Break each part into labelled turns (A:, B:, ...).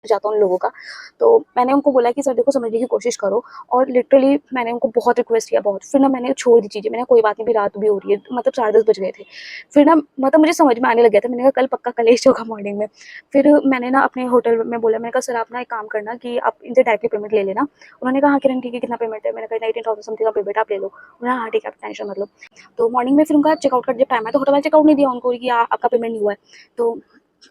A: जाता उन लोगों का। तो मैंने उनको बोला कि सर देखो समझने की कोशिश करो, और लिटरली मैंने उनको बहुत रिक्वेस्ट किया बहुत। फिर ना मैंने छोड़ दी चीज़ें, मैंने कोई बात नहीं, भी रात भी हो रही है, मतलब 4-10 बज गए थे। फिर ना मतलब मुझे समझ में आने लग गया था, मैंने कहा कल पक्का कलेश होगा मॉर्निंग में। फिर मैंने ना अपने होटल में बोला, मैंने कहा सर आप ना एक काम करना कि आप इनसे डायरेक्टली पेमेंट ले लेना। उन्होंने कहा हाँ किरण ठीक है, कितना पेमेंट है? मैंने कहा 19,000 समथिंग का पेमेंट आप ले लो। उन्होंने हाँ ठीक है, आप टेंशन मत लो। तो मॉर्निंग में फिर उनका चेकआउट का जब टाइम है तो होटल वाले चेकआउट नहीं दिया उनको कि आपका पेमेंट नहीं हुआ है। तो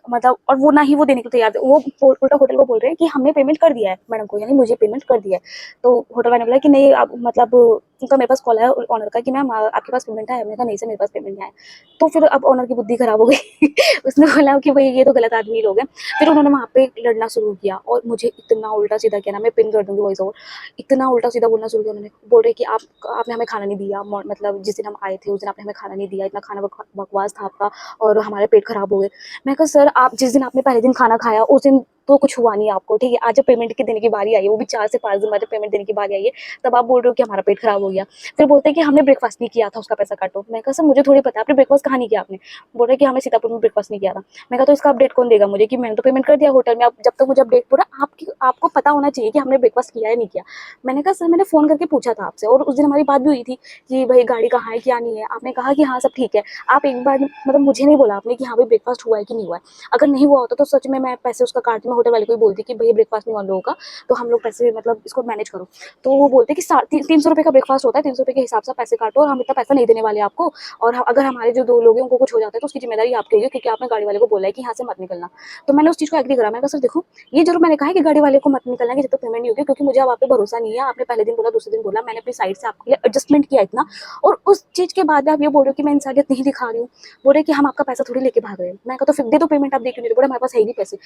A: मतलब और वो ना ही वो देने को तैयार थे, वो उल्टा होटल को बोल रहे हैं कि हमने पेमेंट कर दिया है मैडम को, यानी मुझे पेमेंट कर दिया है। तो होटल वाले ने बोला कि नहीं आप मतलब उनका मेरे पास कॉल है ऑनर का कि मैम आपके पास पेमेंट है? मैंने कहा नहीं सर मेरे पास पेमेंट नहीं आया। तो फिर अब ऑनर की बुद्धि खराब हो गई उसने बोला कि भाई ये तो गलत आदमी लोग हैं। फिर उन्होंने वहाँ पे लड़ना शुरू किया और मुझे इतना उल्टा सीधा किया ना, मैं पिन कर दूंगी वॉइस ओवर, इतना उल्टा सीधा बोलना शुरू किया उन्होंने। बोल रहे कि आपने हमें खाना नहीं दिया, मतलब जिस दिन हम आए थे उस दिन आपने हमें खाना नहीं दिया, इतना खाना बकवास था आपका और हमारे पेट खराब हो गए। मैं कहा सर आप जिस दिन आपने पहले दिन खाना खाया उस दिन तो कुछ हुआ नहीं आपको, ठीक है? आज जब पेमेंट के देने की बारी आई है, वो भी 4 से 5 दिन बाद जब पेमेंट देने की बारी आई है, तब आप बोल रहे हो कि हमारा पेट खराब हो गया। फिर बोलते हैं कि हमने ब्रेकफास्ट नहीं किया था, उसका पैसा काटो। मैं कहा सर मुझे थोड़ी पता है आपने ब्रेकफास्ट कहाँ नहीं किया आपने? बोल रहे कि हमें सीतापुर में ब्रेकफास्ट नहीं किया था। मैं कहा तो इसका अपडेट कौन देगा मुझे कि मैंने तो पेमेंट कर दिया होटल में, अब जब तक मुझे अपडेट पूरा आपको पता होना चाहिए कि हमने ब्रेकफास्ट किया है नहीं किया। मैंने कहा सर मैंने फ़ोन करके पूछा था आपसे और उस दिन हमारी बात भी हुई थी कि भाई गाड़ी कहाँ है, क्या नहीं है? आपने कहा कि हाँ सब ठीक है। आप एक बार मतलब मुझे नहीं बोला आपने कि हाँ भाई ब्रेकफास्ट हुआ है कि नहीं हुआ है। अगर नहीं हुआ होता तो सच में मैं पैसे उसका काटती, मैं होटल वाले को ही बोलती कि भैया ब्रेकफास्ट नहीं हुआ हम लोगों का, तो हम लोग पैसे मतलब इसको मैनेज करो। तो वो बोलते कि 300 रुपये का ब्रेकफास्ट होता है, 300 रुपये के हिसाब से पैसे काटो और हम इतना पैसा नहीं देने वाले आपको, और अगर हमारे जो 2 लोग हैं उनको कुछ हो जाता है तो उसकी जिम्मेदारी आपकी होगी, क्योंकि आपने गाड़ी वाले को बोला है कि यहाँ से मत निकलना। तो मैंने उस चीज़ को एग्री करा। मैंने कहा सर देखो ये जरूर मैंने कहा है कि गाड़ी वाले को मत निकलना कि जब तक पेमेंट नहीं होगी, क्योंकि मुझे अब आप पे भरोसा नहीं है। आपने पहले दिन बोला, दूसरे दिन बोला, मैंने अपनी साइड से आपके लिए एडजस्टमेंट किया इतना, और उस चीज़ के बाद भी आप ये बोल रहे हो कि मैं इंसानियत नहीं दिखा रही हूँ। बोल रहे कि हम आपका पैसा थोड़ी लेके भाग रहे हैं। मैं कहा तो फिर दे दो पेमेंट, आप दे क्यों नहीं रहे? बोले हमारे पास है ही नहीं पैसे।